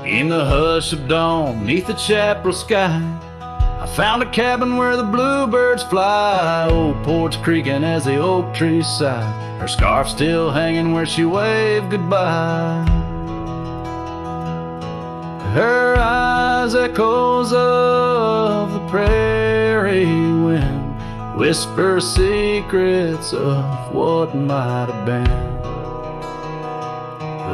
In the hush of dawn, neath the chapel sky, I found a cabin where the bluebirds fly. Old porch creaking as the oak trees sigh, her scarf still hanging where she waved goodbye. Her eyes echoes of the prairie wind, whisper secrets of what might have been.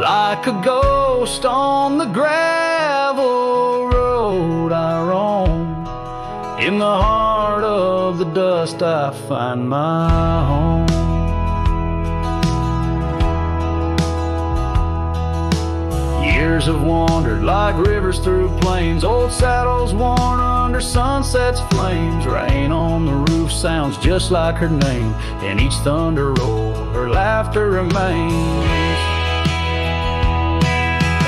Like a ghost on the gravel road I roam, in the heart of the dust I find my home. Years have wandered like rivers through plains, old saddles worn under sunset's flames. Rain on the roof sounds just like her name, in each thunder roll her laughter remains.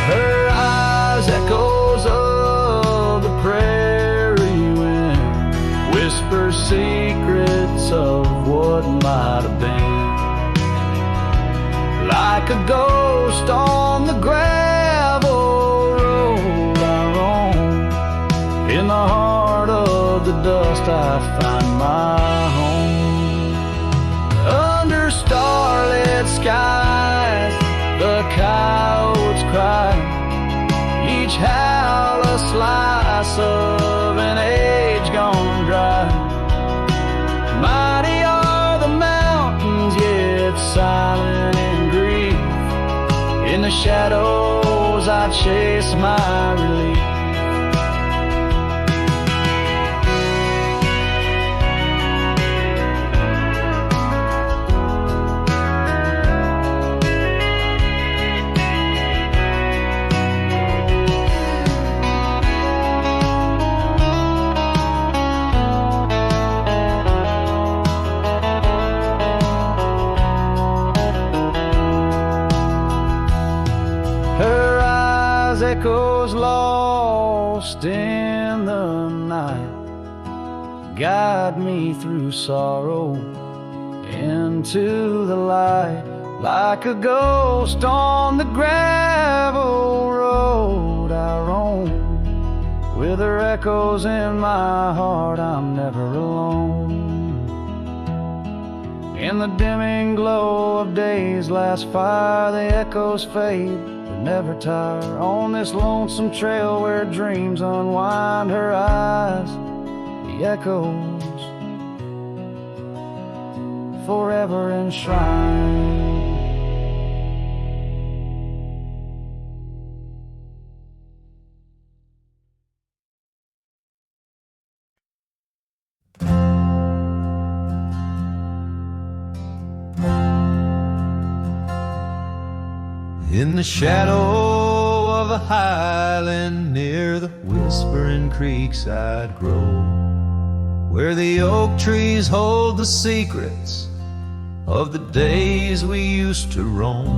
Her eyes echoes of the prairie wind, whisper secrets of what might have been. Like a ghost on the gravel road I roam, in the heart of the dust I find my home. Under starlit skies the coyotes cry, each howl a slice of an age gone dry. Mighty are the mountains, yet silent in grief. In the shadows I chase my relief. Echoes lost in the night, guide me through sorrow into the light. Like a ghost on the gravel road I roam, with her echoes in my heart I'm never alone. In the dimming glow of day's last fire the echoes fade, never tire. On this lonesome trail where dreams unwind, her eyes, the echoes forever enshrined. In the shadow of a highland near the whispering creekside grove, where the oak trees hold the secrets of the days we used to roam.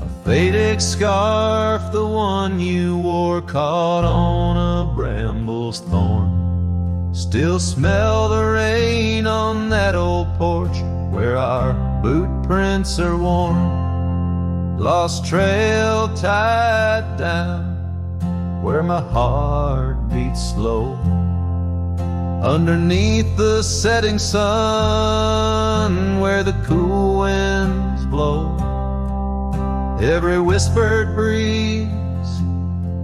A faded scarf, the one you wore, caught on a bramble's thorn. Still smell the rain on that old porch where our boot prints are worn. Lost trail tied down where my heart beats slow. Underneath the setting sun where the cool winds blow. Every whispered breeze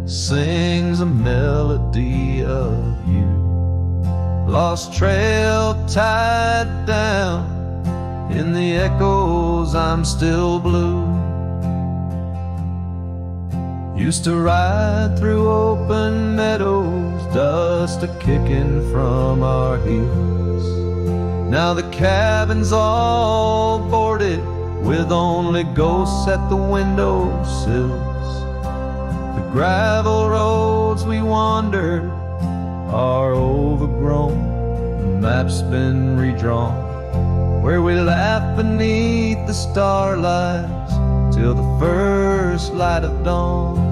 sings a melody of you. Lost trail tied down, in the echoes I'm still blue. Used to ride through open meadows, dust a-kicking from our heels. Now the cabin's all boarded, with only ghosts at the windowsills. The gravel roads we wandered are overgrown, the map's been redrawn, where we laugh beneath the starlight till the first light of dawn.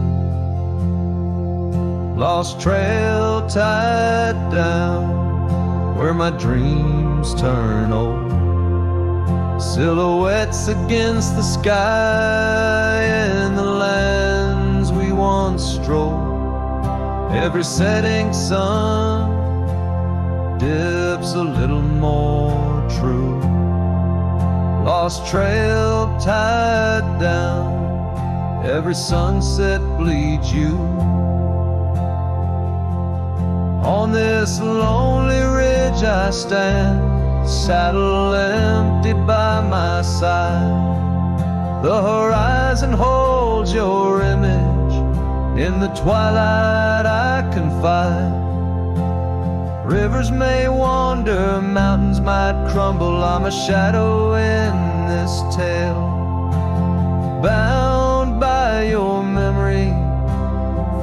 Lost trail tied down where my dreams turn old. Silhouettes against the sky and the lands we once stroll. Every setting sun dips a little more true. Lost trail tied down, every sunset bleeds you. On this lonely ridge I stand, saddle empty by my side. The horizon holds your image, in the twilight I confide. Rivers may wander, mountains might crumble, I'm a shadow in this tale, bound by your memory,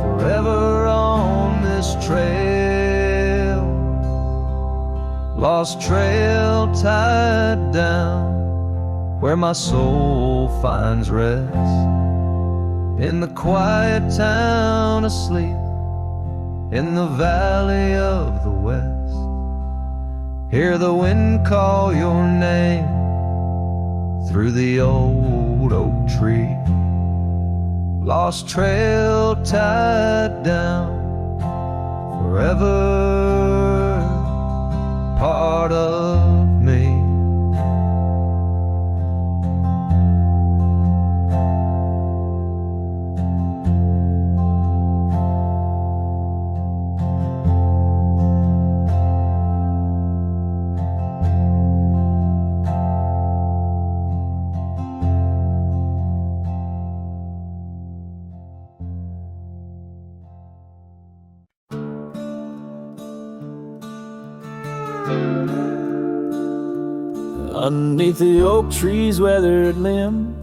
forever on this trail. Lost trail tied down, where my soul finds rest, in the quiet town asleep, in the valley of the west. Hear the wind call your name through the old oak tree. Lost trail tied down, forever part of me. Underneath the oak tree's weathered limb,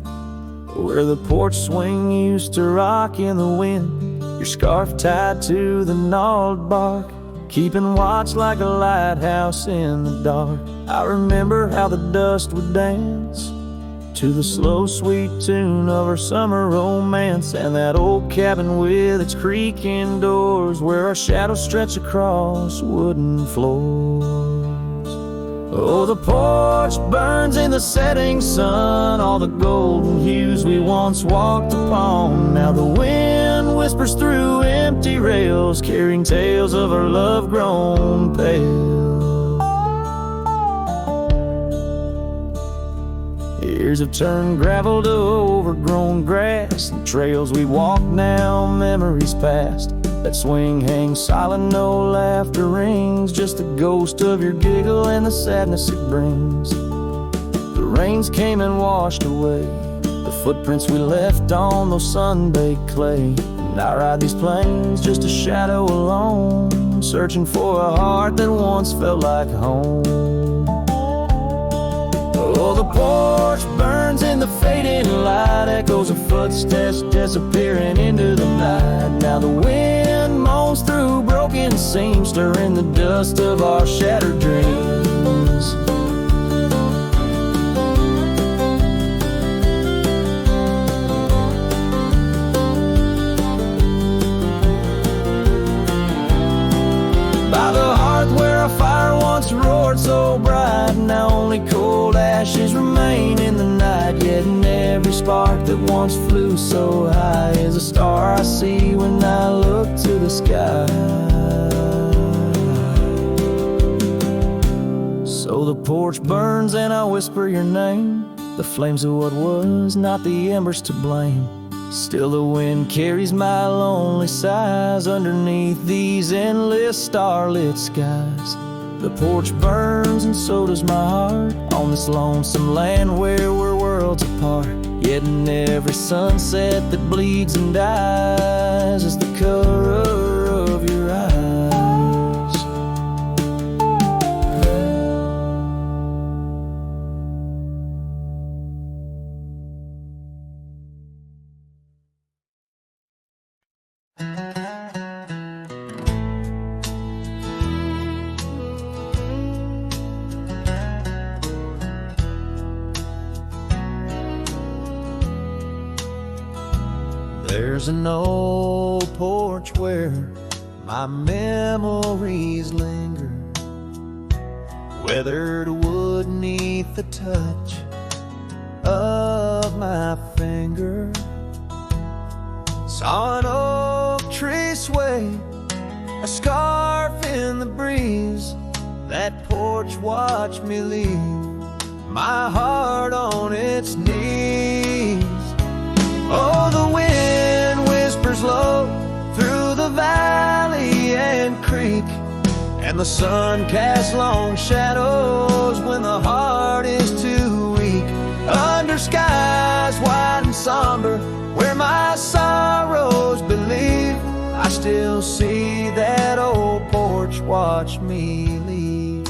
where the porch swing used to rock in the wind, your scarf tied to the gnarled bark, keeping watch like a lighthouse in the dark. I remember how the dust would dance to the slow sweet tune of our summer romance, and that old cabin with its creaking doors, where our shadows stretch across wooden floors. Oh, the porch burns in the setting sun, all the golden hues we once walked upon. Now the wind whispers through empty rails, carrying tales of our love grown pale. Years have turned gravel to overgrown grass, and trails we walk now, memories past. That swing hangs silent, no laughter rings, just the ghost of your giggle and the sadness it brings. The rains came and washed away the footprints we left on those sun-baked clay. And I ride these plains just a shadow alone, searching for a heart that once felt like home. Oh, the porch burns in the fading light, echoes of footsteps disappearing into the night. Now the wind moans through broken seams, stirring the dust of our shattered dreams. By the hearth where a fire once roared so bright, now only cold ashes remain in the night. Yet in every spark that once flew so high is a star I see when I look to the sky. So the porch burns and I whisper your name, the flames of what was, not the embers to blame. Still the wind carries my lonely sighs underneath these endless starlit skies. The porch burns and so does my heart, on this lonesome land where we're worlds apart. Yet in every sunset that bleeds and dies is the color of your eyes. There's an old porch where my memories linger, weathered wood neath the touch of my finger. Saw an old a scarf in the breeze. That porch watched me leave, my heart on its knees. Oh, the wind whispers low through the valley and creek, and the sun casts long shadows when the heart is too weak. Under skies wide and somber, where my sorrows believe, I still see that old porch watch me leave.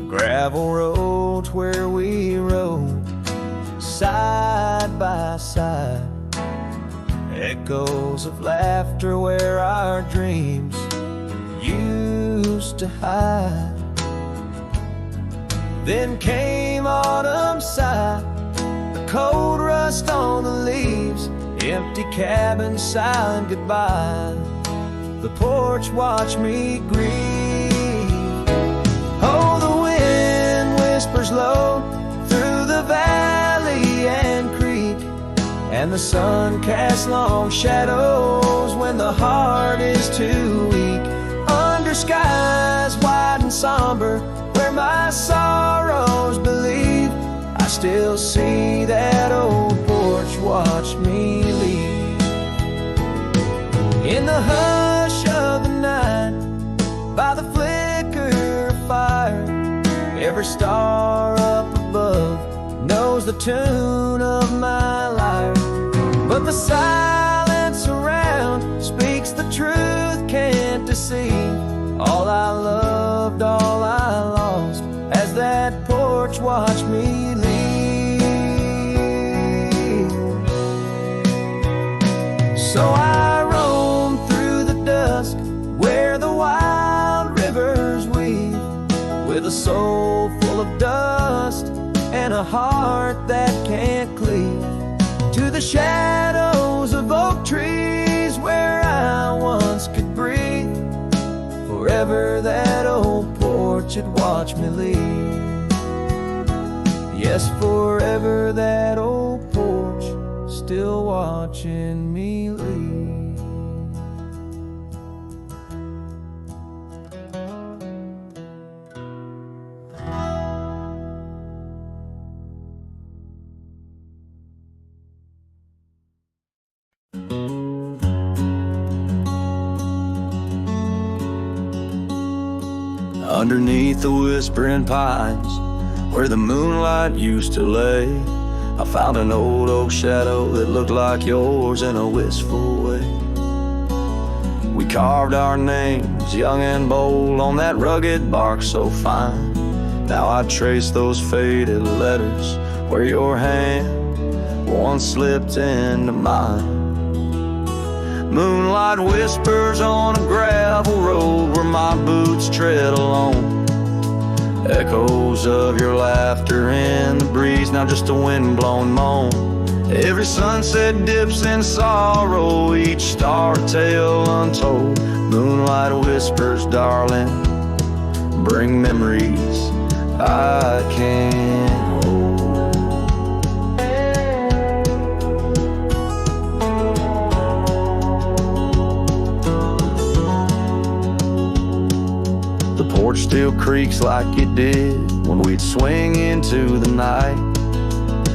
Gravel roads where we rode side by side, echoes of laughter where our dreams used to hide. Then came autumn sigh, the cold rust on the leaves, empty cabins silent goodbye. The porch watched me grieve. Oh, the wind whispers low through the valley and creek, and the sun casts long shadows when the heart is too weak. Under skies wide and somber, where my sorrows believe, I still see that old porch watch me leave. In the hush of the night, by the flicker of fire, every star up above knows the tune of my lyre. But the silence around speaks the truth, can't deceive. All I loved, all I lost, as that porch watched me leave. So I roam through the dusk where the wild rivers weave, with a soul full of dust and a heart that can't cleave, to the shadows of oak trees where I once could breathe. Forever that old porch had watched me leave. Yes, forever that old porch still watching me leave. Underneath the whispering pines, where the moonlight used to lay, I found an old oak shadow that looked like yours in a wistful way. We carved our names, young and bold, on that rugged bark so fine. Now I trace those faded letters where your hand once slipped into mine. Moonlight whispers on a gravel road where my boots tread alone. Echoes of your laughter in the breeze, now just a wind-blown moan. Every sunset dips in sorrow, each star a tale untold. Moonlight whispers, darling, bring memories I can't hold. The porch still creaks like it did when we'd swing into the night,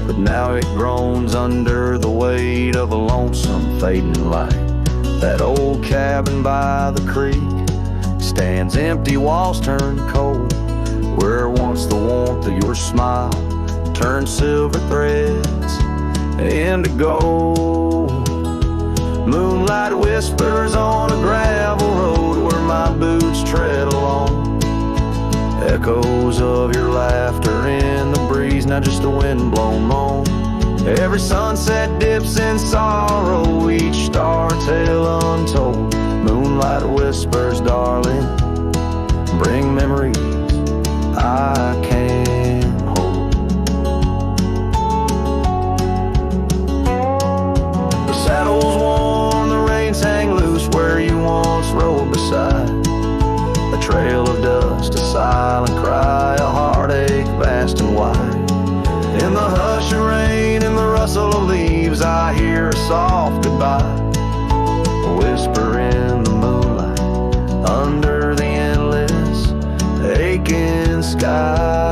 but now it groans under the weight of a lonesome fading light. That old cabin by the creek stands empty, walls turn cold, where once the warmth of your smile turned silver threads into gold. Moonlight whispers on a gravel road where my boots tread along. Echoes of your laughter in the breeze, not just a wind-blown moan. Every sunset dips in sorrow, each star a tale untold. Moonlight whispers, darling, bring memories I can't hold. The saddle's worn, the reins hang loose where you once rode beside. A trail of dust, a silent cry, a heartache vast and wide. In the hush of rain, in the rustle of leaves, I hear a soft goodbye. aching sky.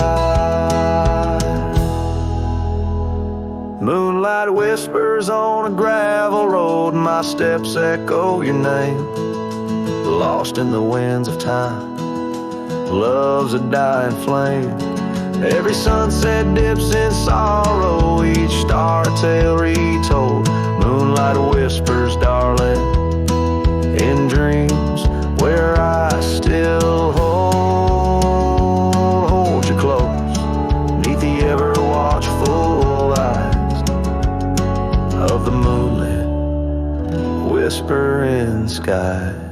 Moonlight whispers on a gravel road, my steps echo your name. Lost in the winds of time, love's a dying flame. Every sunset dips in sorrow, each star a tale retold. Moonlight whispers, darling, in dreams where I still hold you close, neath the ever watchful eyes of the moonlit whispering skies.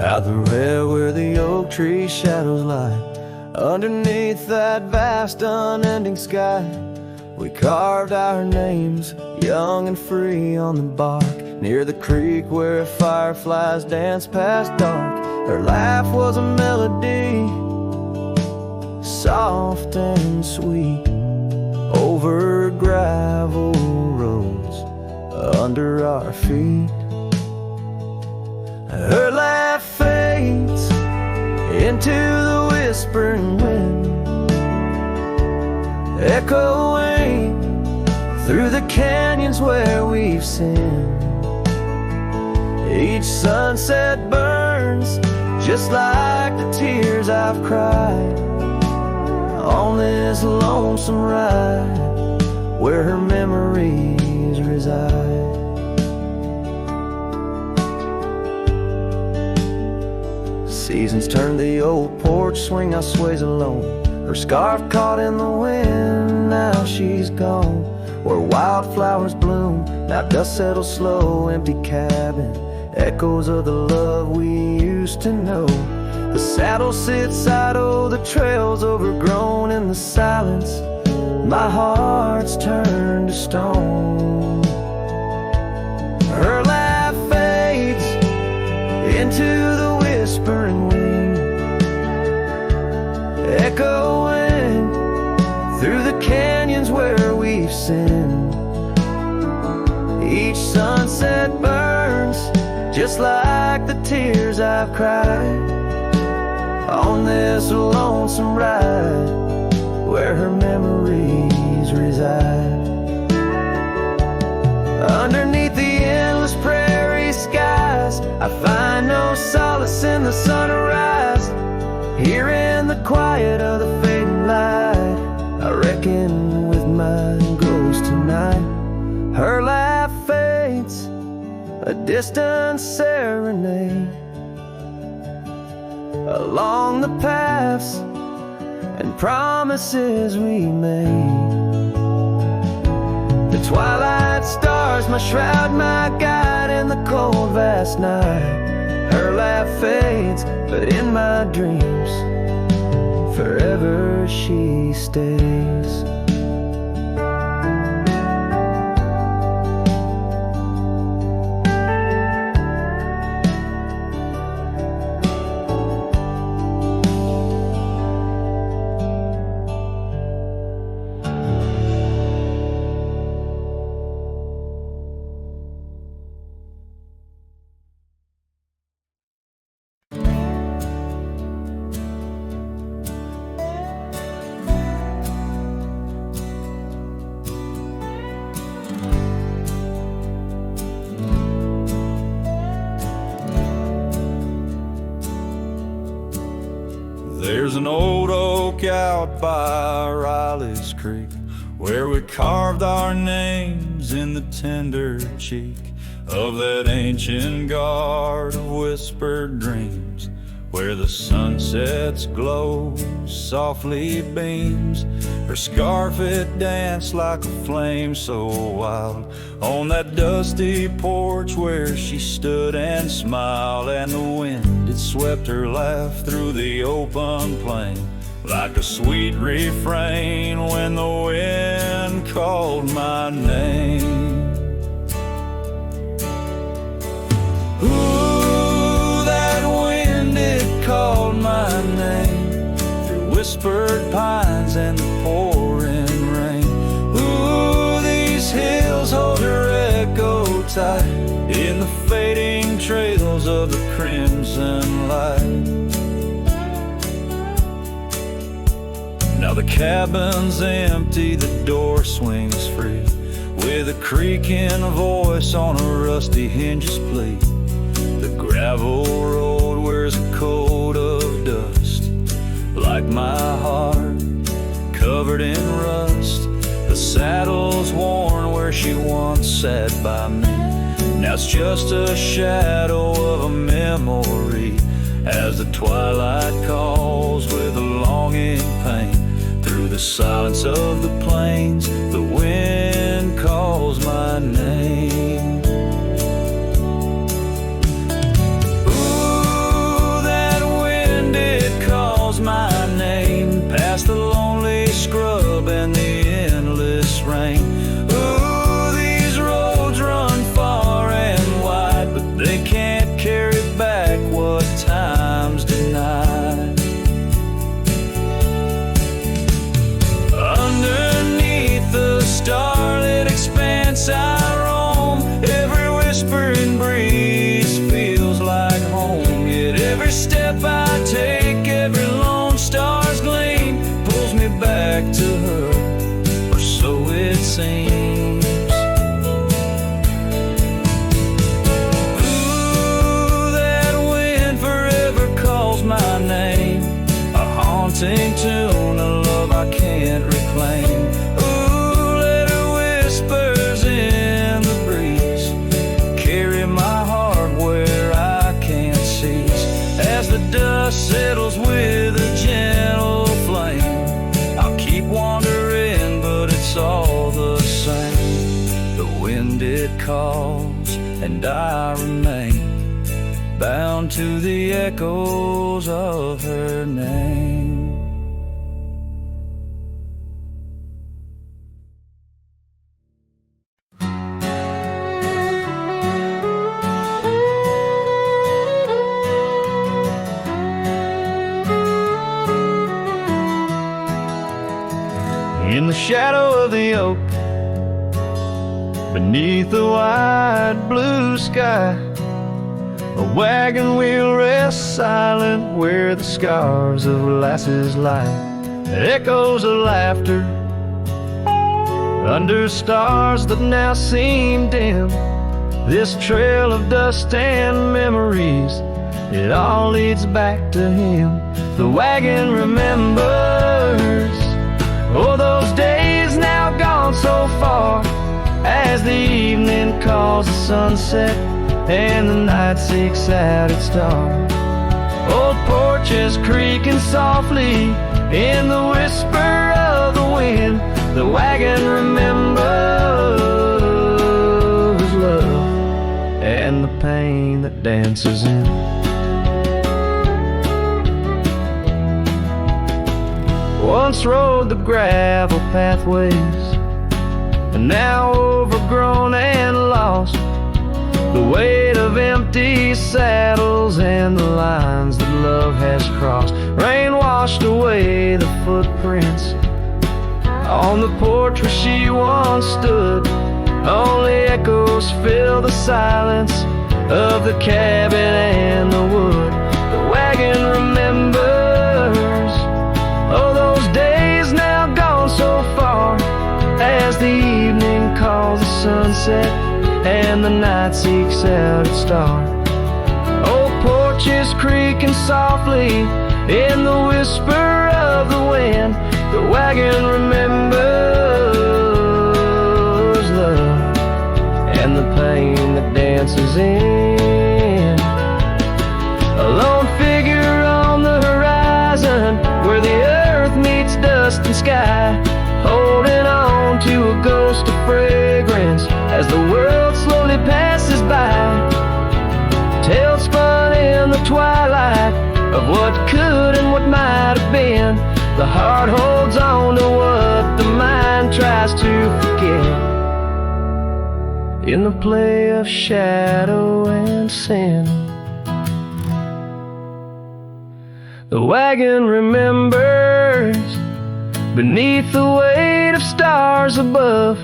Out the red where the oak tree shadows lie, underneath that vast unending sky, we carved our names, young and free, on the bark, near the creek where fireflies danced past dark. Her laugh was a melody, soft and sweet, over gravel roads under our feet. Her laugh fades into the whispering wind, echoing through the canyons where we've sinned. Each sunset burns just like the tears I've cried on this lonesome ride where her memories reside. Seasons turn the old porch swing, now sways alone. Her scarf caught in the wind, now she's gone. Where wildflowers bloom, now dust settles slow. Empty cabin, echoes of the love we used to know. The saddle sits idle, the trail's overgrown. In the silence, my heart's turned to stone. Her laugh fades into the whispering wind, echoing through the canyons where we've sinned. Each sunset burns just like the tears I've cried on this lonesome ride where her memories reside. Underneath the endless prairie skies, I find no solace in the sunrise. Here in the quiet of the fading light, I reckon with my ghost tonight. Her laugh fades, a distant serenade, along the paths and promises we made. The twilight stars, my shroud, my guide in the cold vast night. Her laugh fades, but in my dreams forever she stays. There's an old oak out by Riley's Creek where we carved our names in the tender cheek of that ancient guard of whispered dreams where the sunset's glow softly beams. Her scarf it danced like a flame so wild on that dusty porch where she stood and smiled, and the wind it swept her laugh through the open plain like a sweet refrain when the wind called my name. Ooh, that wind, it called my name through whispered pines and the pouring rain. Ooh, these hills hold her echo tight in the fading trails of the crimson light. Now the cabin's empty, the door swings free, with a creaking voice on a rusty hinge's plea. The gravel road wears a coat of dust, like my heart, covered in rust. The saddle's worn where she once sat by me. Now it's just a shadow of a memory, as the twilight calls with a longing pain. Through the silence of the plains, the wind calls my name. Ooh, that wind, it calls my name, past the lonely scrub and the endless rain. Ooh, these roads run far and wide, but they can't carry back what time's denied. Underneath the starlit expanse I roam, every whispering breeze feels like home. Yet every step I take, every lone star's gleam pulls me back to her, or so it seems. Ooh, that wind forever calls my name, a haunting tune, a love I can't reclaim. Ooh, let her whispers in the breeze carry my heart where I can't cease. As the dust settles with a gentle flame, I'll keep wandering, but it's all the same. The wind, it calls, and I remain bound to the echoes of her name. In the shadow of the oak, beneath the wide blue sky, a wagon wheel rests silent where the scars of lasses lie. Echoes of laughter under stars that now seem dim. This trail of dust and memories, it all leads back to him. The wagon remembers, oh, those days now gone so far, as the evening calls the sunset and the night seeks out its star. Old porches creaking softly in the whisper of the wind. The wagon remembers love and the pain that dances in. Once rode the gravel pathways, and now overgrown and lost. The weight of empty saddles and the lines that love has crossed. Rain washed away the footprints on the porch where she once stood. Only echoes fill the silence of the cabin and the wood. The wagon remembers, oh, those days now gone so far, as the evening calls the sunset and the night seeks out its star. Old porches creaking softly in the whisper of the wind. The wagon remembers love and the pain that dances in. A lone figure distant sky, holding on to a ghost of fragrance as the world slowly passes by. Tales spun in the twilight of what could and what might have been. The heart holds on to what the mind tries to forget, in the play of shadow and sin. The wagon remembers beneath the weight of stars above,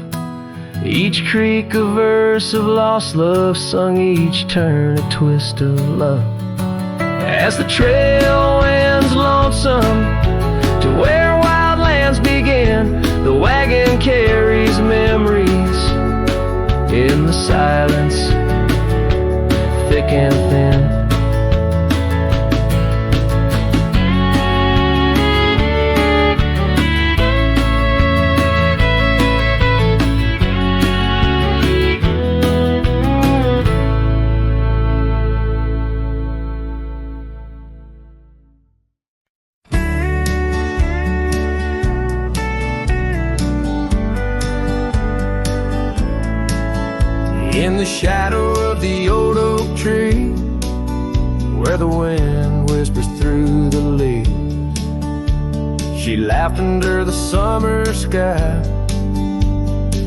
each creak a verse of lost love sung, each turn a twist of love. As the trail winds lonesome to where wild lands begin, the wagon carries memories in the silence, thick and thin. In the shadow of the old oak tree, where the wind whispers through the leaves, she laughed under the summer sky,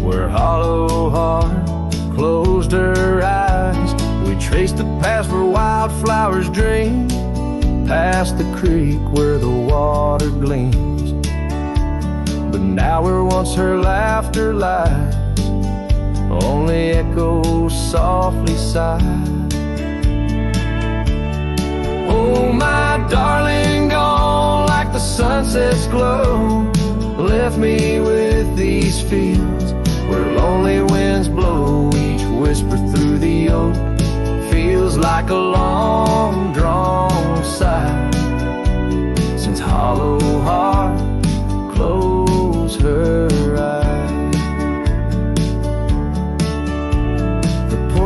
where hollow heart closed her eyes. We traced the path where wildflowers dream, past the creek where the water gleams. But now where once her laughter lies, only echoes softly sigh. Oh, my darling, gone like the sunset's glow, left me with these fields where lonely winds blow. Each whisper through the oak feels like a long drawn sigh, since hollow heart closed her eyes.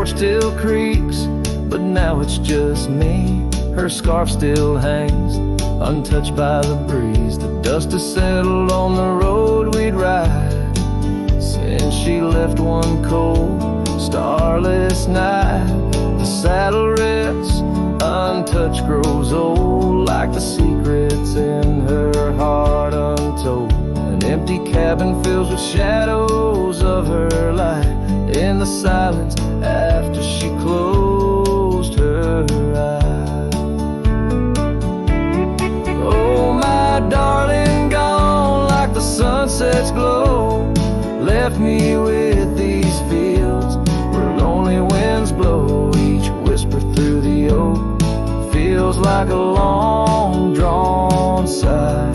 Still creaks, but now it's just me. Her scarf still hangs, untouched by the breeze. The dust has settled on the road we'd ride since she left one cold, starless night. The saddle rests, untouched, grows old, like the secrets in her heart untold. An empty cabin fills with shadows of her life, in the silence after she closed her eyes. Oh, my darling, gone like the sunset's glow, left me with these fields where lonely winds blow. Each whisper through the oak feels like a long drawn sigh,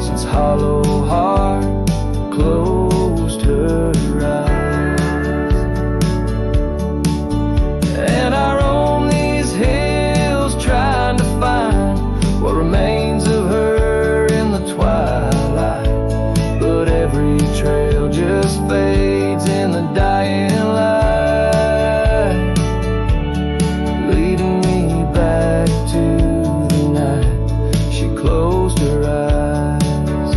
since hollow heart closed her eyes. And I roam these hills trying to find what remains of her in the twilight, but every trail just fades in the dying light, leading me back to the night she closed her eyes.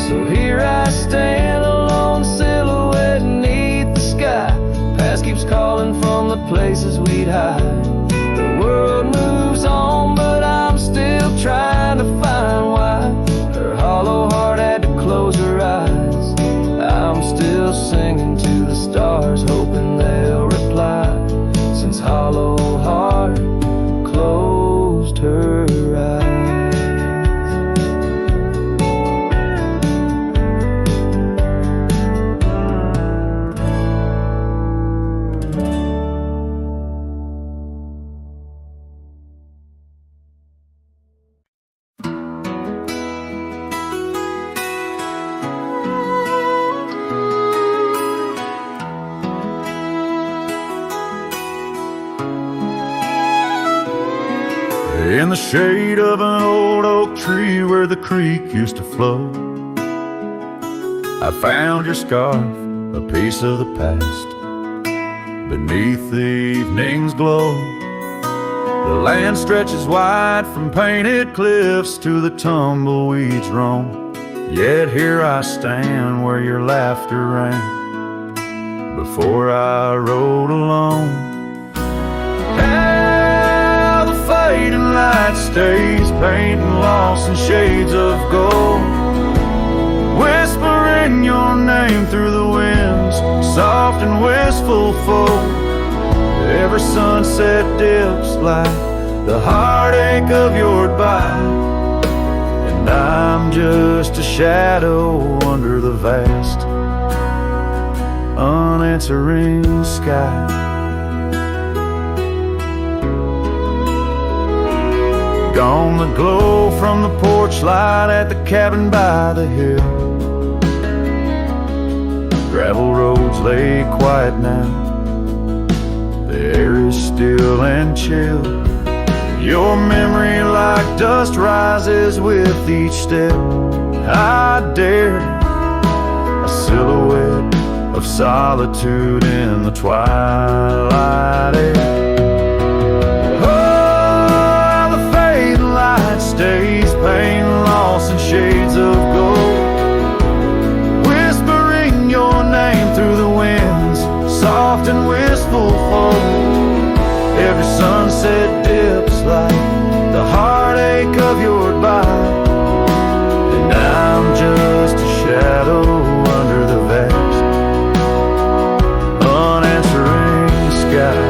So here I stand, alone, silhouette beneath the sky. Past keeps calling from the places we'd hide. The world moves on, but I'm still trying to find why her hollow heart had to close her eyes. I'm still singing to the stars, hoping they'll reply, since hollow heart closed her eyes. In the shade of an old oak tree where the creek used to flow, I found your scarf, a piece of the past, beneath the evening's glow. The land stretches wide from painted cliffs to the tumbleweeds roam. Yet here I stand where your laughter rang before I rode alone. How the fading light stays, painting lost in shades of gold, whispering your name through the winds, soft and wistful fold. Every sunset dips like the heartache of your goodbye, and I'm just a shadow under the vast, unanswering sky. Gone the glow from the porch light at the cabin by the hill. Gravel roads lay quiet now, the air is still and chill. Your memory like dust rises with each step I dare, a silhouette of solitude in the twilight air. Oh, the fading light stays, pain lost in shades of gold, whispering your name through the winds, soft and wistful fold. Every sunset dips like the heartache of your goodbye, and I'm just a shadow under the vast, unanswering sky.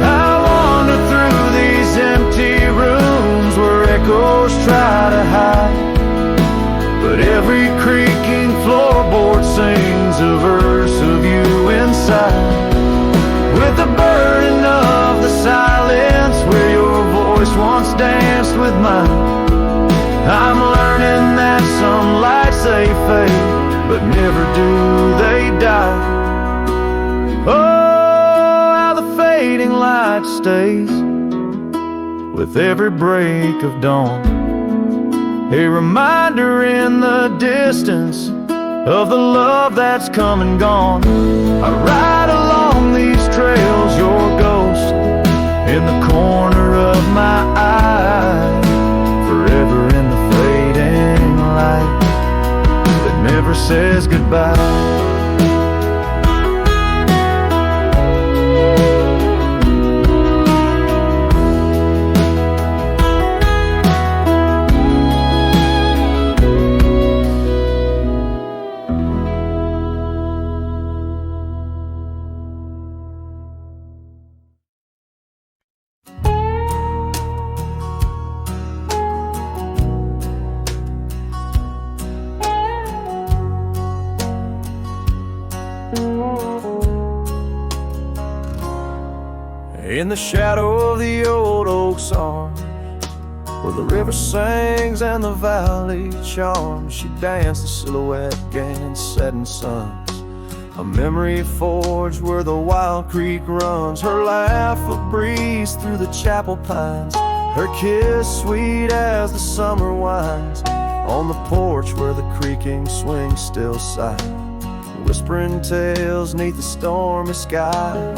I wander through these empty rooms where echoes try to hide, but every creaking floorboard sings a verse of you inside. With the burden of the silence where your voice once danced with mine, I'm learning that some lights they fade, but never do they die. Oh, how the fading light stays with every break of dawn, a reminder in the distance of the love that's come and gone. I ride along these trails, your ghost in the corner of my eye, forever in the fading light that never says goodbye. In the shadow of the old oak's arms, where the river sings and the valley charms, she danced a silhouette against setting suns, a memory forged where the wild creek runs. Her laugh a breeze through the chapel pines, her kiss sweet as the summer winds, on the porch where the creaking swing still sigh, whispering tales neath the stormy skies.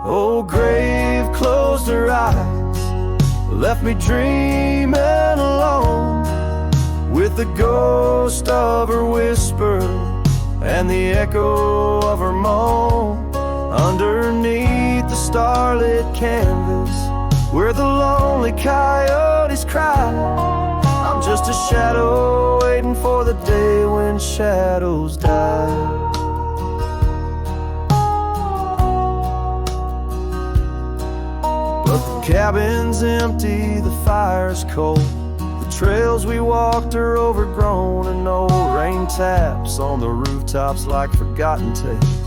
Oh, grave closed her eyes, left me dreaming alone, with the ghost of her whisper and the echo of her moan, underneath the starlit canvas where the lonely coyotes cry. I'm just a shadow waiting for the day when shadows die. But the cabin's empty, the fire's cold, the trails we walked are overgrown, and old rain taps on the rooftops like forgotten tales,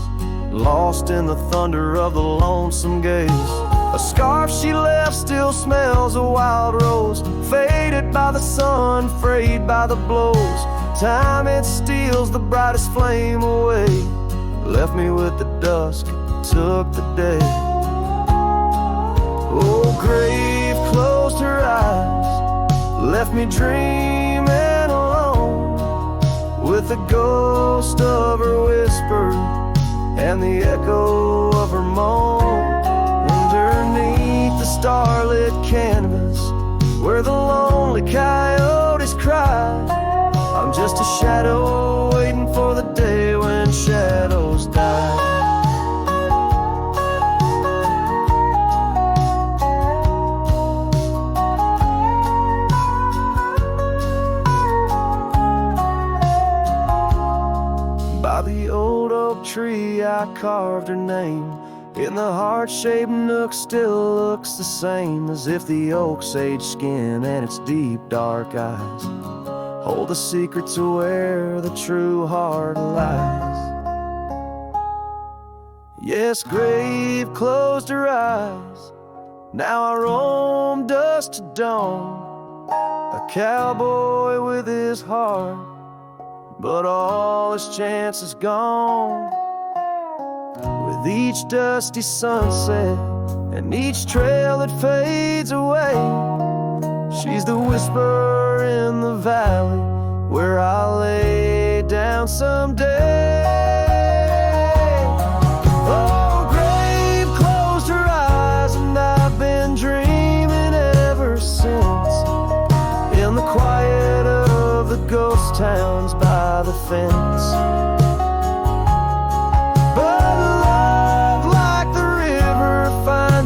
lost in the thunder of the lonesome gaze. A scarf she left still smells a wild rose, faded by the sun, frayed by the blows. Time it steals the brightest flame away, left me with the dusk, took the day. Oh, grave closed her eyes, left me dreaming alone, with the ghost of her whisper and the echo of her moan, starlit canvas where the lonely coyotes cry. I'm just a shadow waiting for the day when shadows die. By the old oak tree I carved her name in the heart-shaped nook, still looks the same, as if the oak's aged skin and its deep dark eyes hold the secret to where the true heart lies. Yes, grave closed her eyes, now I roam dusk to dawn, a cowboy with his heart, but all his chances gone. With each dusty sunset and each trail that fades away, she's the whisper in the valley where I'll lay down someday. Oh, grave closed her eyes and I've been dreaming ever since, in the quiet of the ghost towns by the fence.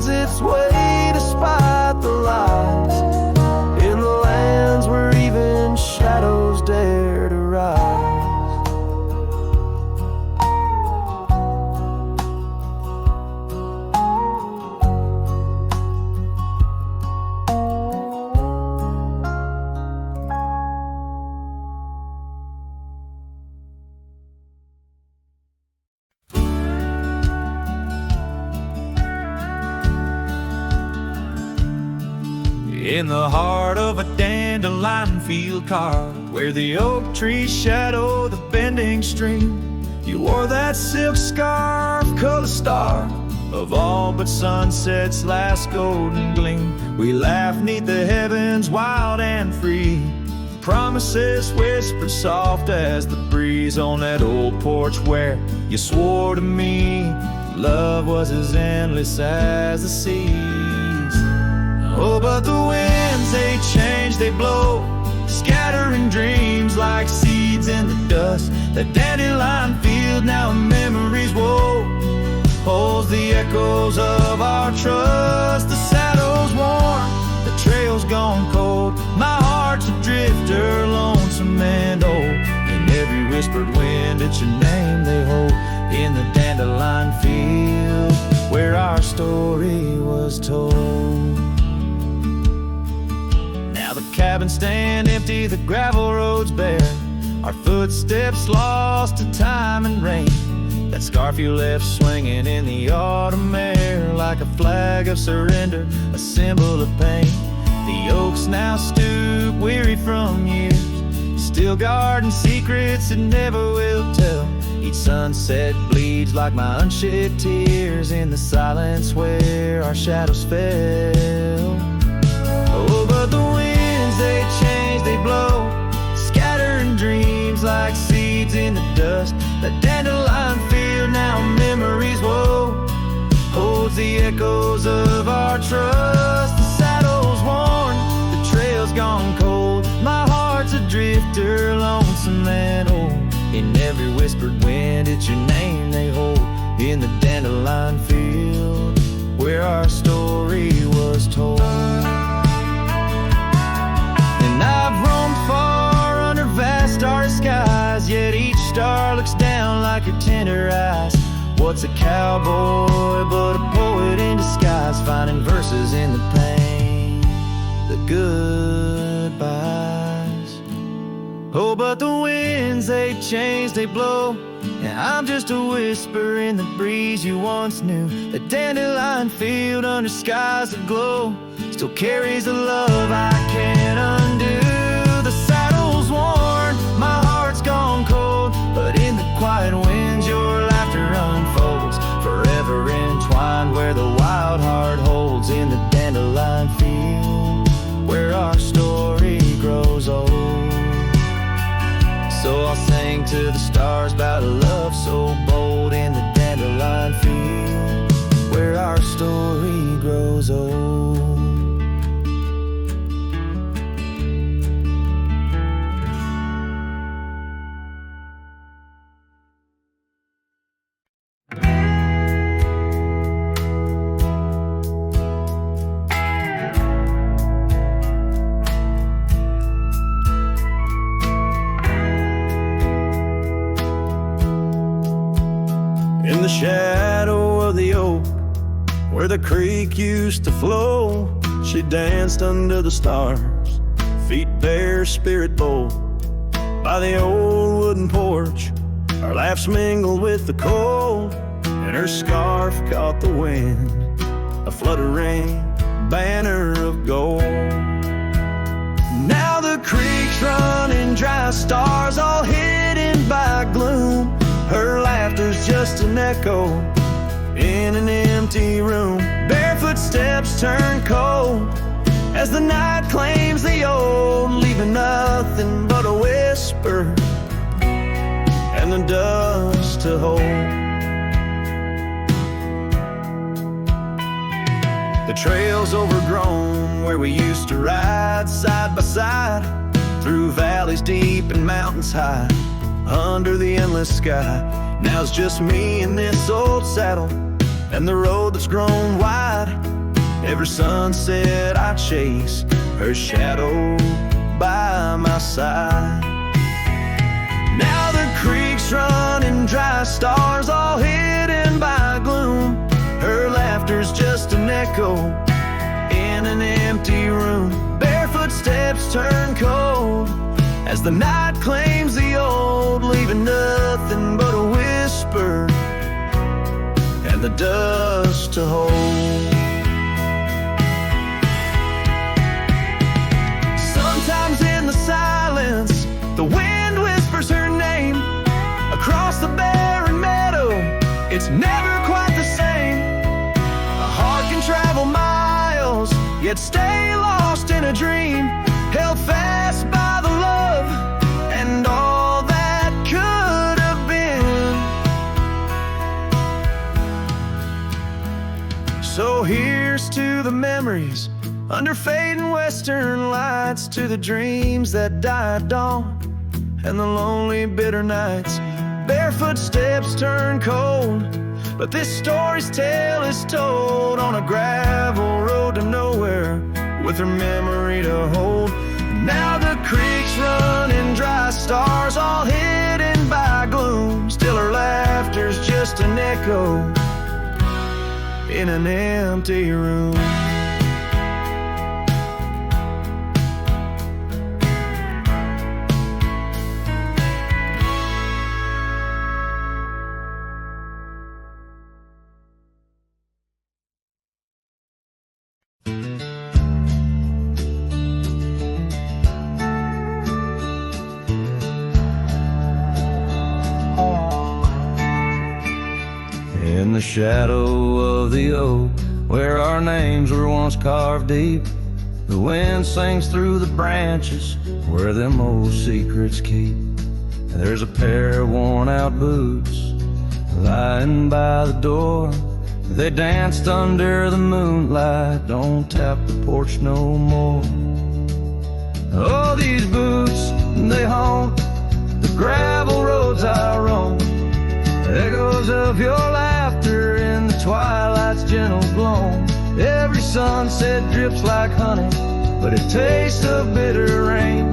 Its way despite the lies, in the lands where even shadows dare to rise. In the heart of a dandelion field carved, where the oak trees shadow the bending stream, you wore that silk scarf, color star of all but sunset's last golden gleam. We laughed 'neath the heavens wild and free, promises whispered soft as the breeze on that old porch where you swore to me love was as endless as the seas. Oh, but the winds, they change, they blow, scattering dreams like seeds in the dust. That dandelion field, now memories woe, holds the echoes of our trust. The saddle's worn, the trail's gone cold, my heart's a drifter, lonesome and old. In every whispered wind, it's your name they hold, in the dandelion field where our story was told. Now the cabins stand empty, the gravel roads bare, our footsteps lost to time and rain. That scarf you left swinging in the autumn air, like a flag of surrender, a symbol of pain. The oaks now stoop, weary from years, still guarding secrets that never will tell. Each sunset bleeds like my unshed tears in the silence where our shadows fell. Oh, but the winds, they change, they blow, scattering dreams like seeds in the dust. That dandelion field, now memories woe, holds the echoes of our trust. The saddle's worn, the trail's gone cold, my heart's a drifter, lonesome and old. In every whispered wind, it's your name they hold, in the dandelion field where our story was told. And I've roamed far under vast starry skies, yet each star looks down like your tender eyes. What's a cowboy but a poet in disguise, finding verses in the pain, the goodbyes. Oh, but the winds, they change, they blow, and I'm just a whisper in the breeze you once knew. The dandelion field under skies that glow still carries a love I can't undo. The saddle's worn, my heart's gone cold, but in the quiet winds your laughter unfolds, forever entwined where the wild heart holds, in the dandelion field where our story grows old. So I'll sing to the stars about a love so bold, in the dandelion field where our story grows old. where the creek used to flow. She danced under the stars, feet bare, spirit bold, by the old wooden porch. Our laughs mingled with the cold, and her scarf caught the wind, a fluttering banner of gold. Now the creek's running dry, stars all hidden by gloom. Her laughter's just an echo in an empty room. Barefoot steps turn cold as the night claims the old, leaving nothing but a whisper and the dust to hold. The trail's overgrown where we used to ride side by side, through valleys deep and mountains high, under the endless sky. Now it's just me in this old saddle, and the road that's grown wide. Every sunset I chase, her shadow by my side. Now the creek's running dry, stars all hidden by gloom. Her laughter's just an echo in an empty room. Barefoot steps turn cold as the night claims the old, leaving nothing but a whisper and the dust to hold. Sometimes in the silence, the wind whispers her name across the barren meadow. It's never quite the same. A heart can travel miles, yet stay lost in a dream, held fast by the love and all that could have been. So here's to the memories under fading western lights, to the dreams that die at dawn and the lonely bitter nights. Barefoot steps turn cold, but this story's tale is told on a gravel road to nowhere, with her memory to hold. Now the creek's running dry, stars all hidden by gloom. Still her laughter's just an echo in an empty room. In the shadow of the oak, where our names were once carved deep, the wind sings through the branches where them old secrets keep. There's a pair of worn-out boots lying by the door. They danced under the moonlight, don't tap the porch no more. Oh, these boots, they haunt the gravel roads I roam. Echoes of your laughter in the twilight's gentle gloam. Every sunset drips like honey, but it tastes of bitter rain.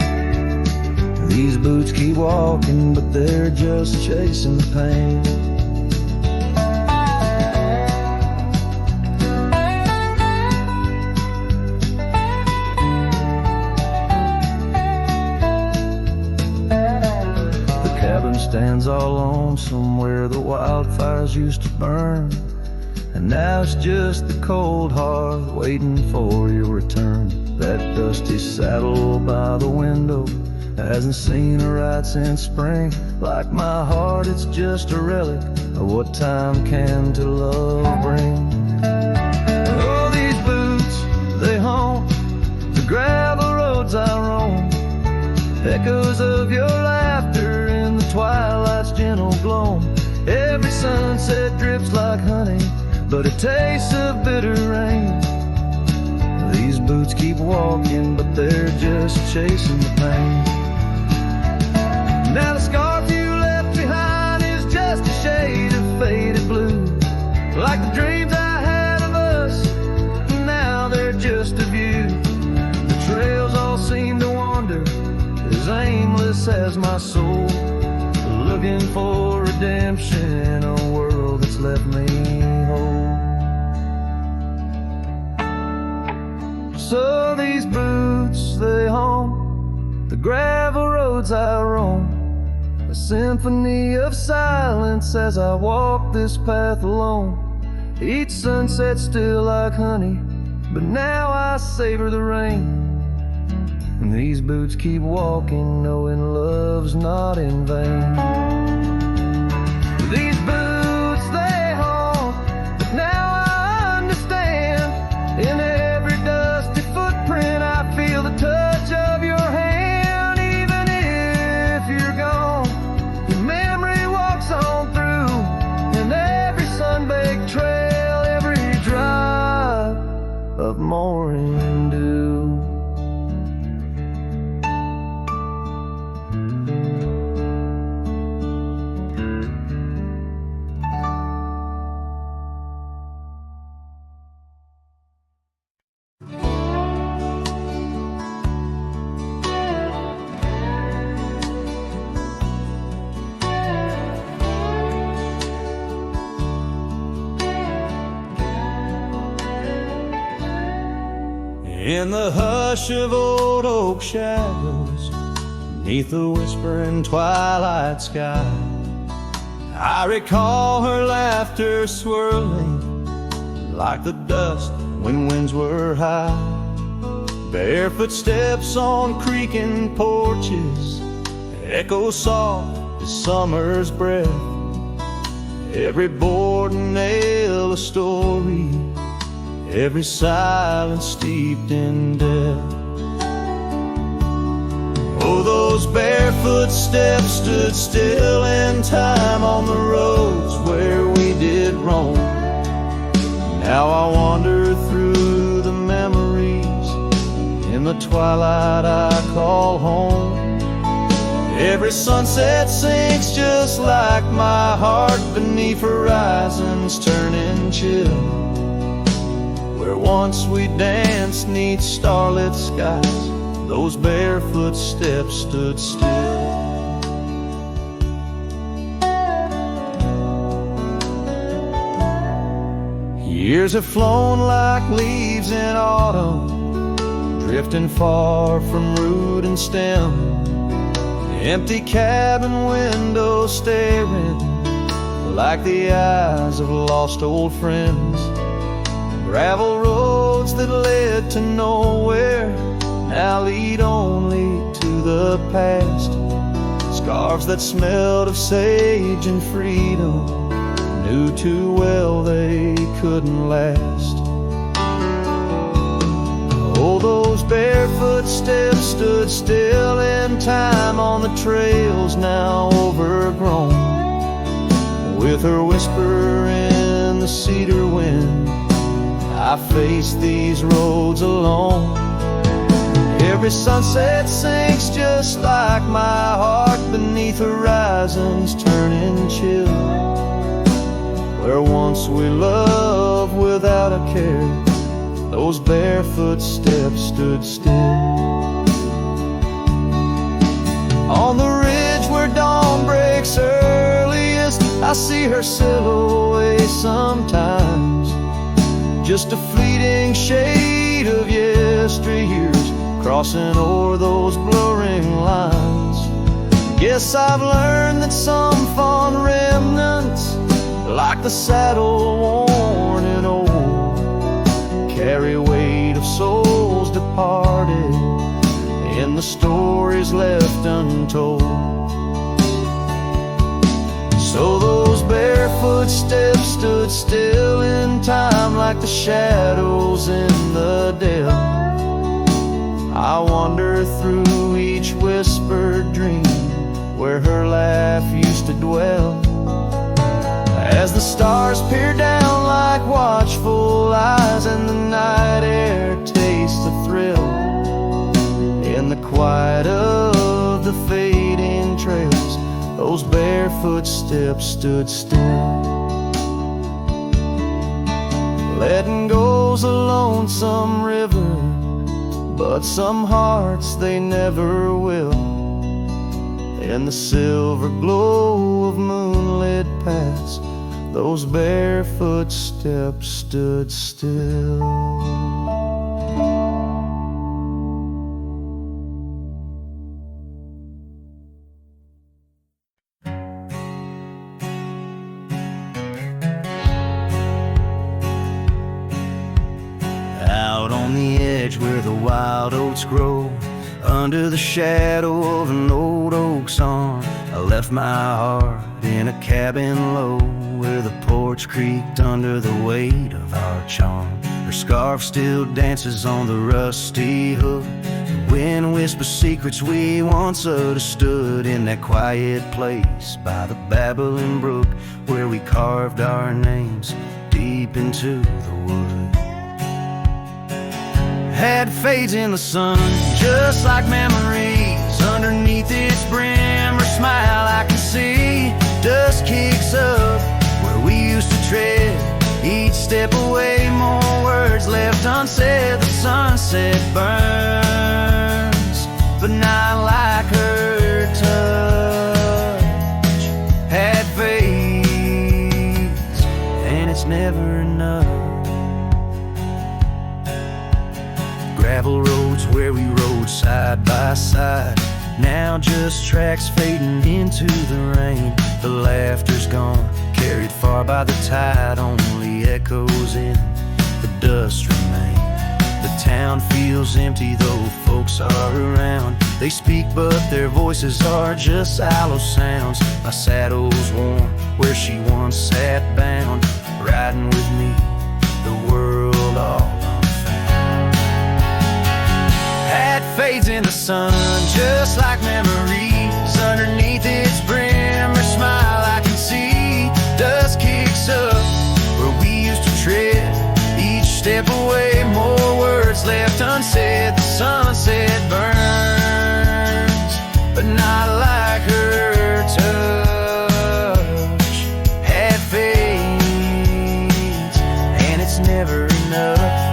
These boots keep walking, but they're just chasing the pain. Stands all lonesome where the wildfires used to burn, and now it's just the cold hearth waiting for your return. That dusty saddle by the window hasn't seen a ride since spring. Like my heart, it's just a relic of what time can to love bring. Oh, these boots, they haunt the gravel roads I roam. Echoes of your laughter in the twilight's gentle gloam. Every sunset drips like honey, but it tastes of bitter rain. These boots keep walking, but they're just chasing the pain. Now the scarf you left behind is just a shade of faded blue, like the dreams I had of us, now they're just of you. The trails all seem to wander, as aimless as my soul, looking for redemption in a world that's left me whole. So these boots, they haunt the gravel roads I roam, a symphony of silence as I walk this path alone. Each sunset still like honey, but now I savor the rain. And these boots keep walking, knowing love's not in vain. These boots, they haunt, but now I understand. In every dusty footprint I feel the touch of your hand. Even if you're gone, your memory walks on through, and every sun-baked trail, every drop of morning dew. In the hush of old oak shadows, neath the whispering twilight sky, I recall her laughter swirling like the dust when winds were high. Barefoot steps on creaking porches echo soft as summer's breath. Every board and nail a story, every silence steeped in death. Oh, those barefoot steps stood still in time on the roads where we did roam. Now I wander through the memories in the twilight I call home. Every sunset sinks just like my heart beneath horizons turning chill. Where once we danced neath starlit skies, those barefoot steps stood still. Years have flown like leaves in autumn, drifting far from root and stem. Empty cabin windows staring like the eyes of lost old friends. Gravel roads that led to nowhere now lead only to the past. Scarves that smelled of sage and freedom knew too well they couldn't last. Oh, those barefoot steps stood still in time on the trails now overgrown. With her whisper in the cedar wind, I face these roads alone. Every sunset sinks just like my heart beneath horizons turning chill. Where once we loved without a care, those barefoot steps stood still. On the ridge where dawn breaks earliest, I see her silhouette sometimes. Just a fleeting shade of yesteryears crossing o'er those blurring lines. Guess I've learned that some fond remnants, like the saddle worn and old, carry weight of souls departed in the stories left untold. So those barefoot steps stood still in time like the shadows in the dell. I wander through each whispered dream where her laugh used to dwell. As the stars peer down like watchful eyes and the night air tastes the thrill, in the quiet of the fading trails, those barefoot steps stood still. Letting go's a lonesome river, but some hearts they never will. In the silver glow of moonlit paths, those barefoot steps stood still. wild oats grow. Under the shadow of an old oak's arm, I left my heart in a cabin low, where the porch creaked under the weight of our charm. Her scarf still dances on the rusty hook. The wind whispers secrets we once understood, in that quiet place by the babbling brook, where we carved our names deep into the wood. Hat fades in the sun, just like memories. Underneath its brim, her smile I can see. Dust kicks up where we used to tread. Each step away, more words left unsaid. The sunset burns, but not like her touch. Hat fades, and it's never enough. Gravel roads where we rode side by side, now just tracks fading into the rain. The laughter's gone, carried far by the tide, only echoes in the dust remain. The town feels empty though folks are around. They speak but their voices are just hollow sounds. My saddle's warm where she once sat bound, riding with me the world all fades in the sun, just like memories. Underneath its brim, her smile I can see. Dust kicks up where we used to tread. Each step away, more words left unsaid. The sunset burns, but not like her touch. Hat fades, and it's never enough.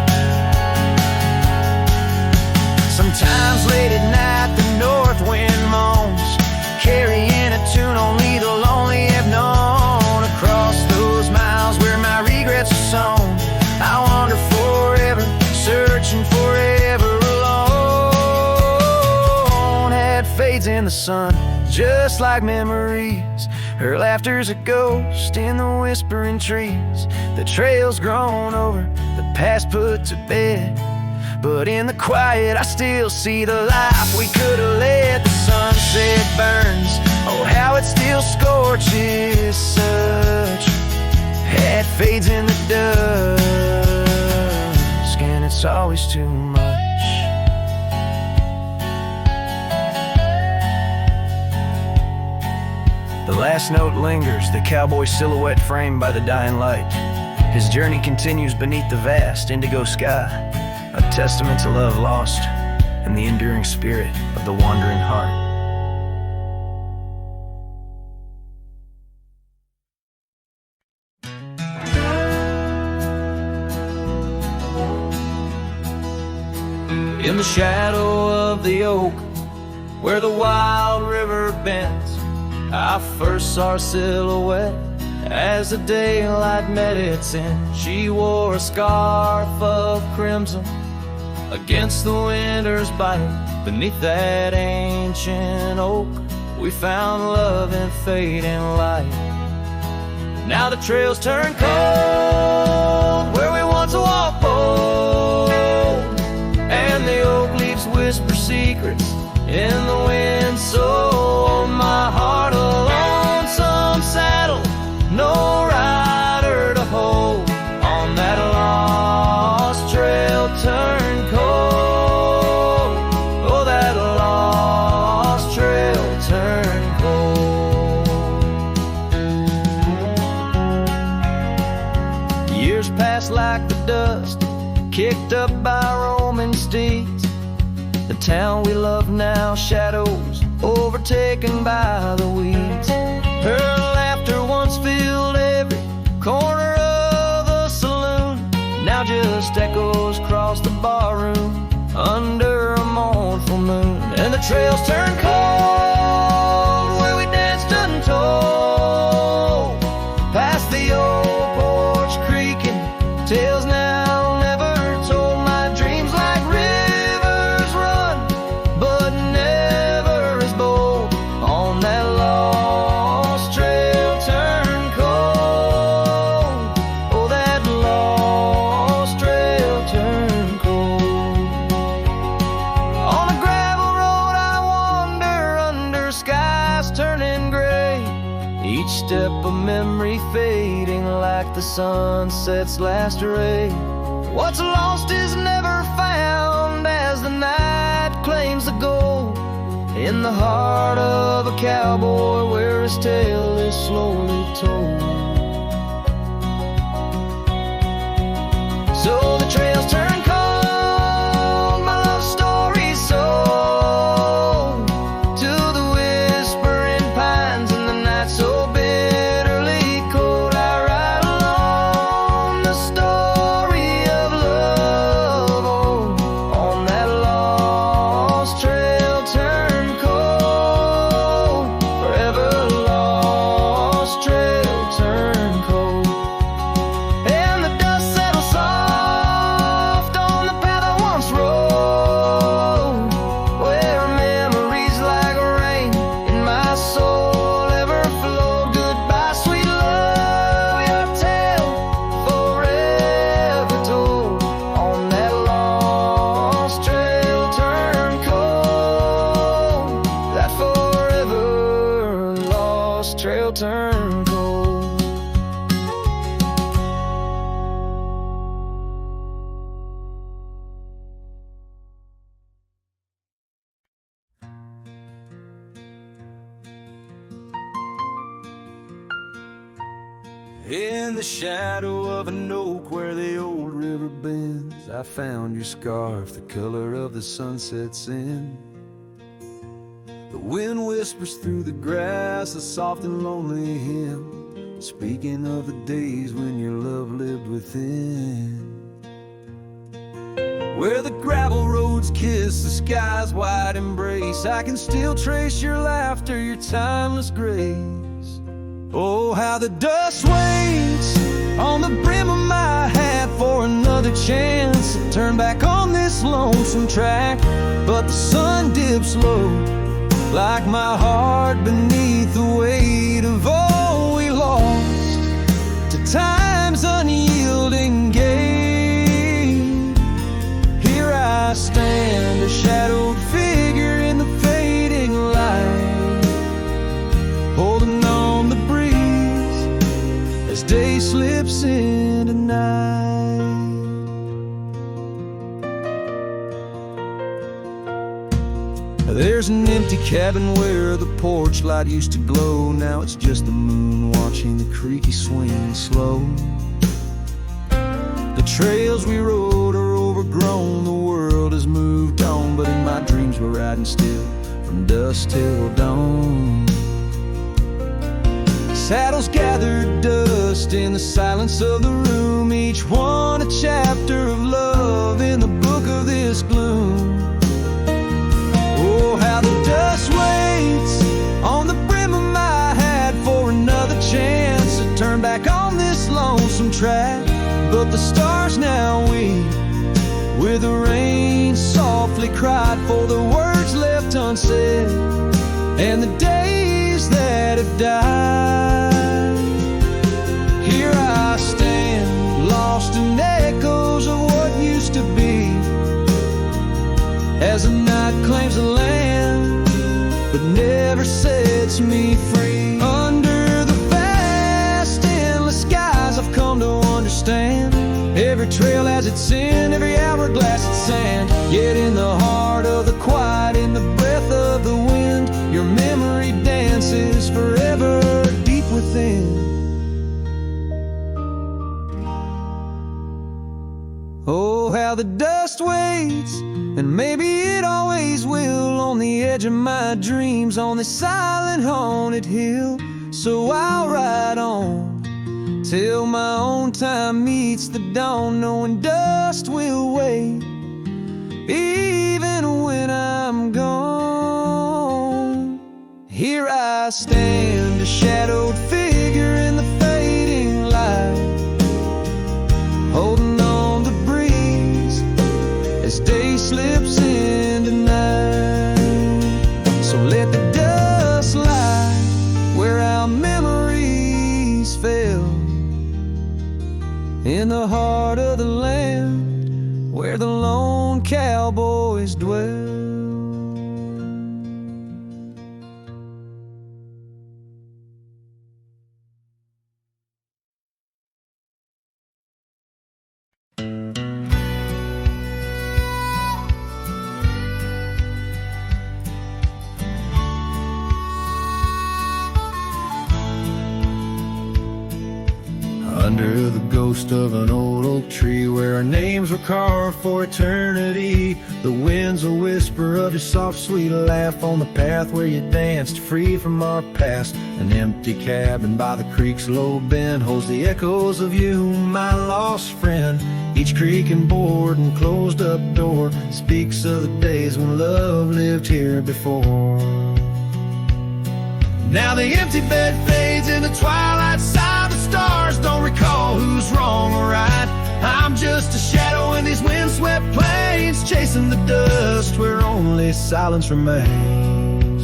Sometimes late at night the north wind moans, carrying a tune only the lonely have known. Across those miles where my regrets are sown, I wander forever, searching forever alone. Hat fades in the sun, just like memories. Her laughter's a ghost in the whispering trees. The trail's grown over, the past put to bed, but in the quiet I still see the life we could have led. The sunset burns, oh how it still scorches such. Hat fades in the dusk, and it's always too much. The last note lingers, the cowboy silhouette framed by the dying light. His journey continues beneath the vast indigo sky, a testament to love lost and the enduring spirit of the wandering heart. In the shadow of the oak, where the wild river bends, I first saw her silhouette as the daylight met its end. She wore a scarf of crimson against the winter's bite. Beneath that ancient oak, we found love in fading light. Now the trails turn cold where we once walked bold, and the oak leaves whisper secrets in the wind. So my heart, a lonesome saddle, no rider to hold. On that lost trail turn cold, oh that lost trail turn cold. Years pass like the dust kicked up by roaming steeds. The town we love now, shadows overtaken by the weeds. Her laughter once filled every corner of the saloon, now just echoes across the barroom under a mournful moon. And the trails turn cold where we danced untold, past the old porch creaking, tales now never told. My dreams like rivers run, but never as bold. On that lost trail turn cold, oh that lost trail turn cold. each step a memory fading like the sunset's last ray. What's lost is never found as the night claims the gold in the heart of a cowboy where his tale is slowly told. So the trails turn cold, my love story's sold to the whispering pines and the night so bitterly cold. I ride along the story of love, oh, on that lost trail turn cold, forever lost trail turn cold. And the dust settles soft on the path I once rode, where memories like rain in my soul ever flowed. Goodbye, sweet love, your tale forever told on that lost trail turn cold, that forever lost trail turn cold. In the shadow of an oak where the old river bends, I found your scarf, the color of the sunset's in. The wind whispers through the grass, a soft and lonely hymn, speaking of the days when your love lived within. Where the gravel roads kiss the sky's wide embrace, I can still trace your laughter, your timeless grace. Oh, how the dust waits on the brim of my hat for another chance to turn back on this lonesome track. But the sun dips low like my heart beneath the weight of all we lost to time's unyielding gate. Here I stand, a shadowed figure in the fading light, holding on the breeze as day slips into night. There's an empty cabin where the porch light used to glow. Now it's just the moon watching the creaky swing slow. The trails we rode are overgrown, the world has moved on, but in my dreams we're riding still from dusk till dawn. Saddles gathered dust in the silence of the room, each one a chapter of love in the book of this gloom. Oh, how the dust waits on the brim of my hat for another chance to turn back on this lonesome track. But the stars now weep where the rain softly cried for the words left unsaid and the days that have died. Here I stand, lost in echoes of what used to be, as the night claims the land but never sets me free. Under the vast endless skies I've come to understand, every trail has its sin, every hourglass its sand. Yet in the heart of the quiet, in the breath of the wind, your memory dances forever deep within. Oh, how the dust waits, and maybe it always will, on the edge of my dreams, on this silent haunted hill. So I'll ride on till my own time meets the dawn, knowing dust will wait even when I'm gone. Here I stand, a shadowed figure in the fading light, holding on the breeze as day slips into night. So let the dust lie where our memories fell, in the heart of the land where the lone cowboys dwell. ghost of an old oak tree where our names were carved for eternity. The winds will whisper of your soft, sweet laugh on the path where you danced free from our past. An empty cabin by the creek's low bend holds the echoes of you, my lost friend. Each creaking board and closed up door speaks of the days when love lived here before. Now the empty bed fades in the twilight side. The stars don't recall who's wrong or right. I'm just a shadow in these windswept plains, chasing the dust where only silence remains.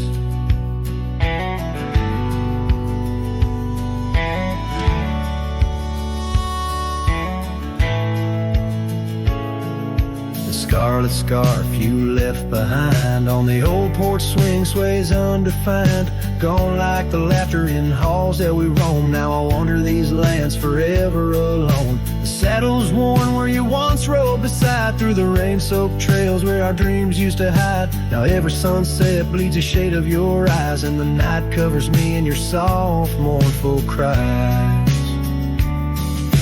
Scarlet scarf you left behind on the old porch swing sways undefined. Gone like the laughter in halls that we roam. Now I wander these lands forever alone. The saddle's worn where you once rode beside, through the rain-soaked trails where our dreams used to hide. Now every sunset bleeds a shade of your eyes, and the night covers me in your soft, mournful cries.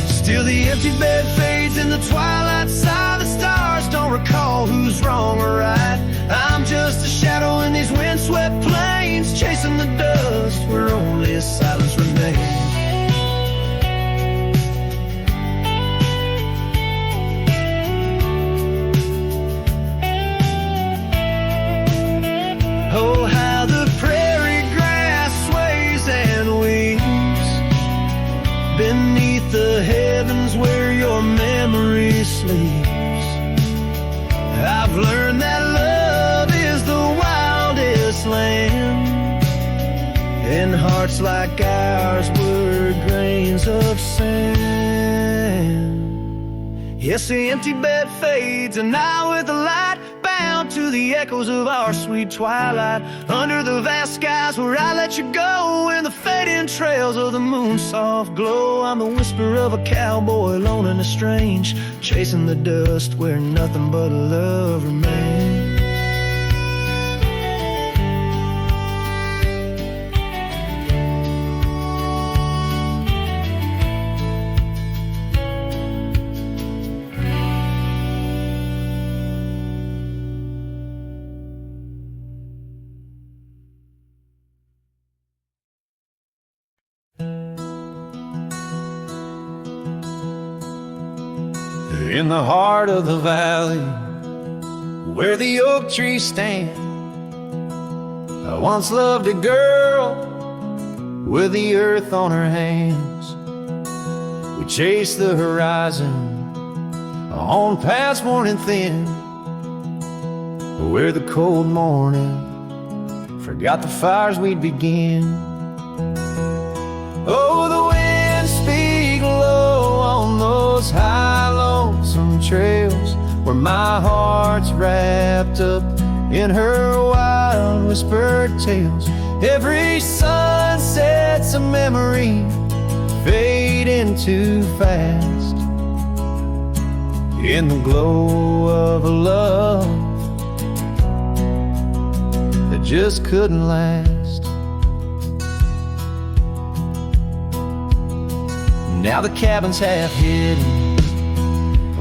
Still the empty bed fades in the twilight side. The stars don't recall who's wrong or right. I'm just a shadow in these windswept plains, chasing the dust where only silence remains. Oh, how the prairie grass sways and weeps beneath the heavens where your memory sleeps. I've learned that love is the wildest land, and hearts like ours were grains of sand. Yes, the empty bed fades, and I with the light, bound to the echoes of our sweet twilight, under the vast skies where I let you go, in the fading trails of the moon's soft glow. I'm the whisper of a cowboy lone and estranged, chasing the dust where nothing but love remains. In the heart of the valley, where the oak trees stand, I once loved a girl with the earth on her hands. We chased the horizon on paths worn and thin, where the cold morning forgot the fires we'd begin. Oh, the winds speak low on those high lonesome trails, where my heart's wrapped up in her wild whispered tales. Every sunset's a memory fading too fast, in the glow of a love that just couldn't last. Now the cabin's half hidden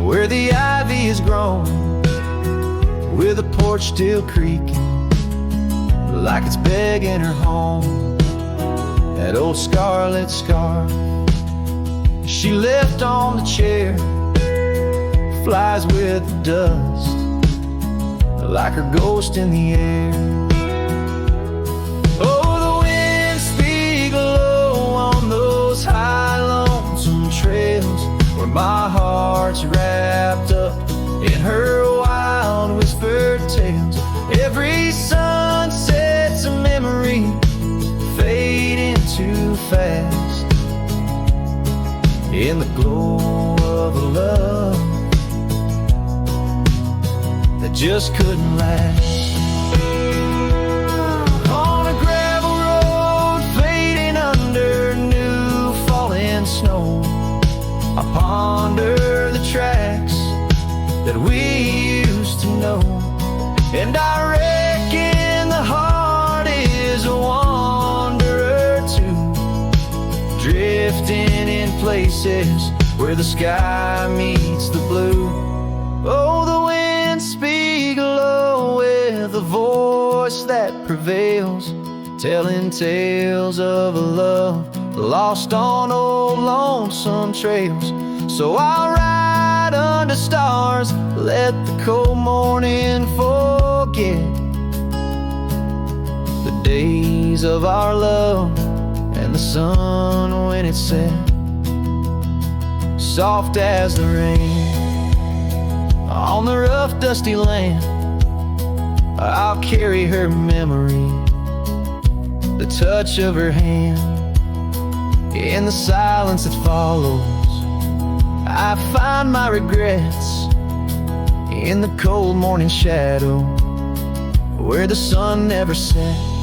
where the ivy has grown, with the porch still creaking like it's begging her home. That old scarlet scarf she left on the chair flies with the dust like her ghost in the air. Oh, the winds speak low on those high lonesome trails, where my heart's wrapped up in her wild whispered tales. Every sunset's a memory fading too fast, in the glow of a love that just couldn't last. On a gravel road fading under new falling snow, I ponder the tracks that we used to know, and I reckon the heart is a wanderer too, drifting in places where the sky meets the blue. Oh, the winds speak low with a voice that prevails, telling tales of a love lost on old lonesome trails. So I'll ride under stars, let the cold morning forget the days of our love and the sun when it set. Soft as the rain on the rough dusty land, I'll carry her memory, the touch of her hand. In the silence that follows, I find my regrets in the cold morning shadow where the sun never set.